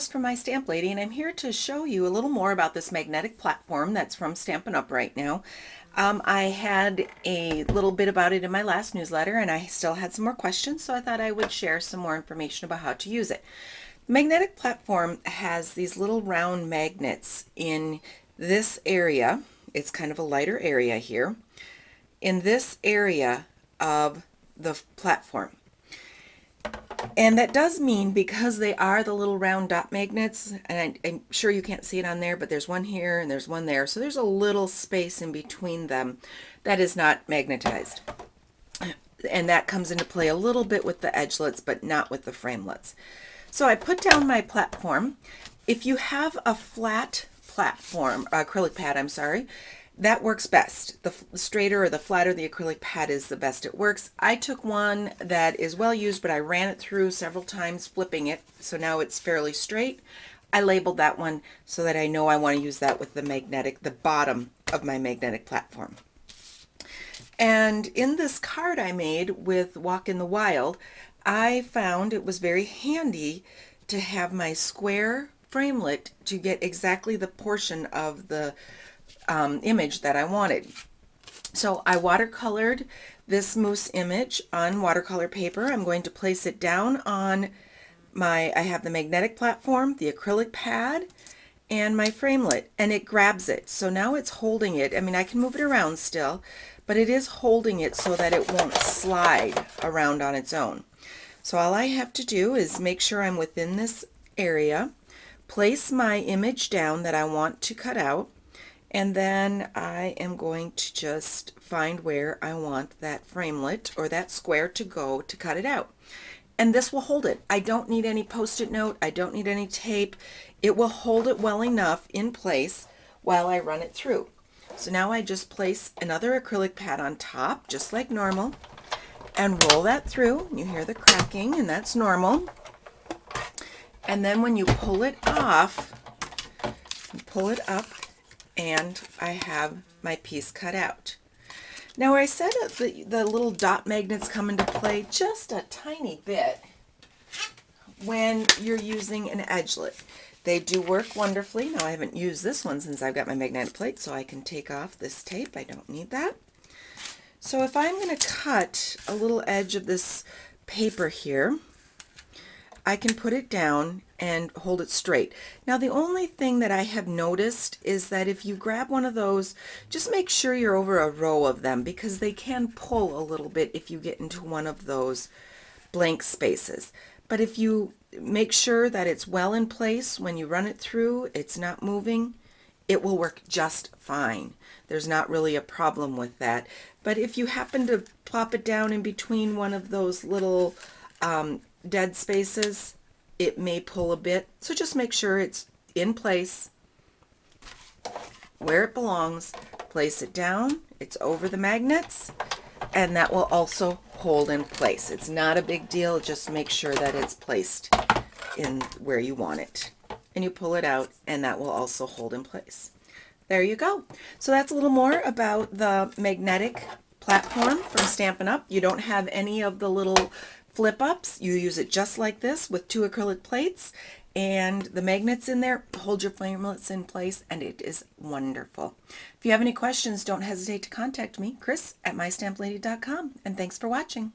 From My Stamp Lady, and I'm here to show you a little more about this magnetic platform that's from Stampin' Up! Right now. I had a little bit about it in my last newsletter, and I still had some more questions, so I thought I would share some more information about how to use it. The magnetic platform has these little round magnets in this area. It's kind of a lighter area here. In this area of the platform. And that does mean, because they are the little round dot magnets, and I'm sure you can't see it on there, but there's one here and there's one there, so there's a little space in between them that is not magnetized. And that comes into play a little bit with the edgelets, but not with the framelets. So I put down my platform. If you have a flat platform, acrylic pad, I'm sorry, that works best. The straighter or the flatter the acrylic pad is, the best it works. I took one that is well used, but I ran it through several times, flipping it, so now it's fairly straight. I labeled that one so that I know I want to use that with the bottom of my magnetic platform. And in this card I made with Walk in the Wild, I found it was very handy to have my square framelit to get exactly the portion of the image that I wanted. So I watercolored this moose image on watercolor paper. I'm going to place it down on I have the magnetic platform, the acrylic pad, and my framelit, and it grabs it. So now it's holding it. I mean, I can move it around still, but it is holding it so that it won't slide around on its own. So all I have to do is make sure I'm within this area, place my image down that I want to cut out, and then I am going to just find where I want that framelit or that square to go to cut it out. And this will hold it. I don't need any post-it note. I don't need any tape. It will hold it well enough in place while I run it through. So now I just place another acrylic pad on top, just like normal, and roll that through. You hear the cracking, and that's normal. And then when you pull it off, you pull it up, and I have my piece cut out. Now, I said the little dot magnets come into play just a tiny bit when you're using an edgelet. They do work wonderfully. Now, I haven't used this one since I've got my magnetic plate, so I can take off this tape. I don't need that. So if I'm going to cut a little edge of this paper here, I can put it down and hold it straight. Now, the only thing that I have noticed is that if you grab one of those, just make sure you're over a row of them, because they can pull a little bit if you get into one of those blank spaces. But if you make sure that it's well in place when you run it through, it's not moving, it will work just fine. There's not really a problem with that. But if you happen to plop it down in between one of those little dead spaces, it may pull a bit. So just make sure it's in place where it belongs. Place it down. It's over the magnets, and that will also hold in place. It's not a big deal. Just make sure that it's placed in where you want it. And you pull it out, and that will also hold in place. There you go. So that's a little more about the magnetic platform from Stampin' Up! You don't have any of the little flip-ups. You use it just like this with 2 acrylic plates, and the magnets in there hold your framelits in place, and it is wonderful. If you have any questions, don't hesitate to contact me, Chris at mystamplady.com, and thanks for watching.